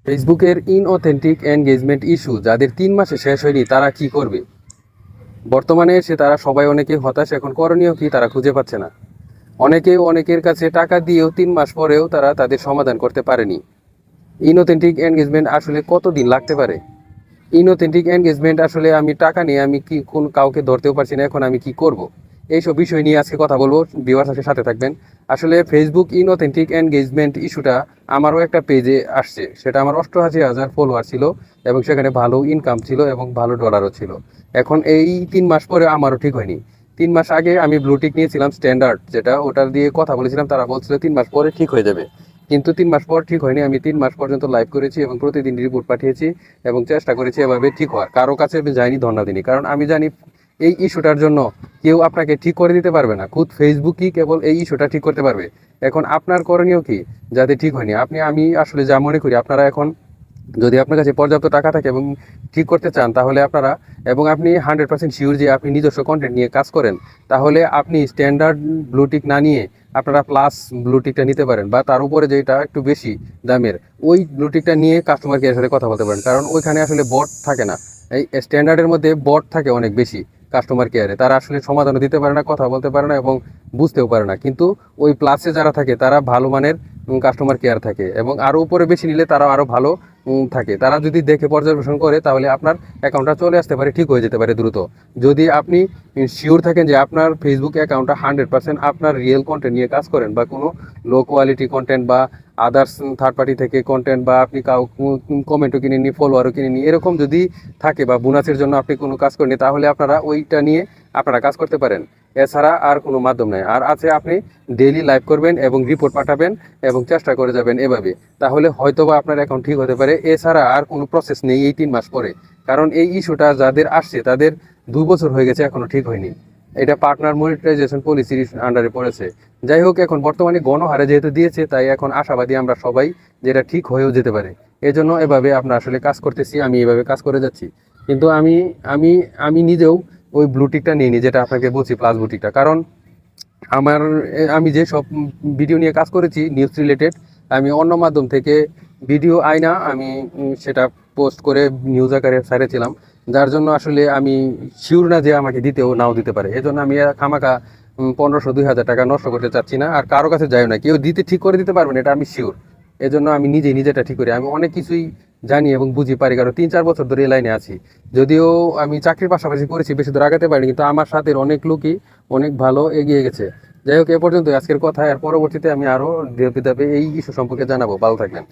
ফেসবুকের ইনঅথেন্টিক engagement issue যাদের 3 মাসে শেষ হয়নি তারা কি করবে? বর্তমানে এসে তারা সবাই অনেকে হতাশ, এখন করণীয় কি তারা খুঁজে পাচ্ছে না। অনেকের কাছে টাকা দিয়েও 3 মাস পরেও তারা তাদের সমাধান করতে পারেনি। ইনঅথেন্টিক এনগেজমেন্ট আসলে কতদিন লাগতে পারে? ইনঅথেন্টিক এনগেজমেন্ট আসলে আমি টাকা নিয়ে আমি কি কোন কাউকে ধরতেও পারছি না, এখন আমি কি করব? এইসব বিষয় নিয়ে আজকে কথা বলবো। ভিউয়ার্স আজকে সাথে থাকবেন। আসলে ফেসবুক ইনঅথেন্টিক এনগেজমেন্ট ইস্যুটা আমারও একটা পেজে আসছে, সেটা আমার 88,000 ফলোয়ার ছিল এবং সেখানে ভালো ইনকাম ছিল এবং ভালো ডলারও ছিল। এখন এই 3 মাস পরে আমারও ঠিক হয়নি। 3 মাস আগে আমি ব্লুটিক নিয়েছিলাম স্ট্যান্ডার্ড, যেটা ওটার দিয়ে কথা বলেছিলাম, তারা বলছিল 3 মাস পরে ঠিক হয়ে যাবে। কিন্তু 3 মাস পর ঠিক হয়নি। আমি 3 মাস পর্যন্ত লাইভ করেছি এবং প্রতিদিন রিপোর্ট পাঠিয়েছি এবং চেষ্টা করেছি এভাবে ঠিক হওয়ার। কারো কাছে আমি যাইনি ধর্ণা দিইনি, কারণ আমি জানি এই ইস্যুটার জন্য কেউ আপনাকে ঠিক করে দিতে পারবে না। খুদ ফেসবুকই কেবল এই ইস্যুটা ঠিক করতে পারবে। এখন আপনার করণীয় কি? যাতে ঠিক হয়নি আমি আসলে যা মনে করি, আপনারা এখন যদি আপনার কাছে পর্যাপ্ত টাকা থাকে এবং ঠিক করতে চান, তাহলে আপনারা এবং আপনি 100% শিওর যে আপনি নিজস্ব কন্টেন্ট নিয়ে কাজ করেন, তাহলে আপনি স্ট্যান্ডার্ড ব্লুটিক না নিয়ে আপনারা প্লাস ব্লুটিকটা নিতে পারেন, বা তার উপরে যেটা একটু বেশি দামের ওই ব্লুটিকটা নিয়ে কাস্টমার কেয়ারের সাথে কথা বলতে পারেন। কারণ ওইখানে আসলে বট থাকে না। এই স্ট্যান্ডার্ডের মধ্যে বট থাকে অনেক বেশি কাস্টমার কেয়ারে, তারা আসলে সমাধানও দিতে পারে না, কথা বলতে পারে না এবং বুঝতেও পারে না। কিন্তু ওই প্লাসে যারা থাকে তারা ভালো মানের কাস্টমার কেয়ার থাকে এবং আরও উপরে বেশি নিলে তারা আরও ভালো থাকে। তারা যদি দেখে পর্যবেক্ষণ করে, তাহলে আপনার অ্যাকাউন্টটা চলে আসতে পারে, ঠিক হয়ে যেতে পারে দ্রুত। যদি আপনি শিওর থাকেন যে আপনার ফেসবুক অ্যাকাউন্টটা 100% আপনার রিয়েল কন্টেন্ট নিয়ে কাজ করেন, বা কোনো লো কোয়ালিটি কন্টেন্ট বা আদার্স থার্ড পার্টি থেকে কন্টেন্ট, বা আপনি কাউ কমেন্টও কিনে নিয়ে ফলোয়ারও কিনে নিয়ে এরকম যদি থাকে, বা বোনাসের জন্য আপনি কোনো কাজ করেন, তাহলে আপনারা ওইটা নিয়ে আপনারা কাজ করতে পারেন। এছাড়া আর কোনো মাধ্যম নেই। আর আছে আপনি ডেইলি লাইভ করবেন এবং রিপোর্ট পাঠাবেন এবং চেষ্টা করে যাবেন এভাবে, তাহলে হয়তোবা আপনার অ্যাকাউন্ট ঠিক হতে পারে। এছাড়া আর কোনো প্রসেস নেই এই 3 মাস পরে। কারণ এই ইস্যুটা যাদের আসছে তাদের 2 বছর হয়ে গেছে, এখনো ঠিক হয়নি। এটা পার্টনার মনিটাইজেশন পলিসির আন্ডারে পড়েছে। যাই হোক, এখন বর্তমানে গণহারে যেহেতু দিয়েছে, তাই এখন আশাবাদী আমরা সবাই যেটা ঠিক হয়েও যেতে পারে। এজন্য এভাবে আমরা আসলে কাজ করতেছি, আমি এভাবে কাজ করে যাচ্ছি। কিন্তু আমি আমি আমি নিজেও ওই ব্লুটিকটা নিইনি, যেটা আপনাকে বলছি প্লাস ব্লুটিকটা। কারণ আমার আমি যে সব ভিডিও নিয়ে কাজ করেছি নিউজ রিলেটেড, আমি অন্য মাধ্যম থেকে ভিডিও আইনা আমি সেটা পোস্ট করে নিউজ আকারে ছাড়েছিলাম, যার জন্য আসলে আমি শিওর না যে আমাকে দিতেও নাও দিতে পারে। এজন্য আমি খামাকা 1500-2000 টাকা নষ্ট করতে চাচ্ছি না, আর কারো কাছে যাই না। কেউ দিতে ঠিক করে দিতে পারবেন, এটা আমি শিওর। এজন্য আমি নিজেটা ঠিক করি। আমি অনেক কিছুই জানি এবং বুঝি পারি, কারণ 3-4 বছর ধরে এই লাইনে আছি। যদিও আমি চাকরির পাশাপাশি করেছি, বেশি দূর আগাতে পারিনি, কিন্তু আমার সাথে অনেক লোকই অনেক ভালো এগিয়ে গেছে। যাই হোক, এ পর্যন্ত আজকের কথা। আর পরবর্তীতে আমি আরও ধাপে ধাপে এই ইস্যু সম্পর্কে জানাবো। ভালো থাকবেন।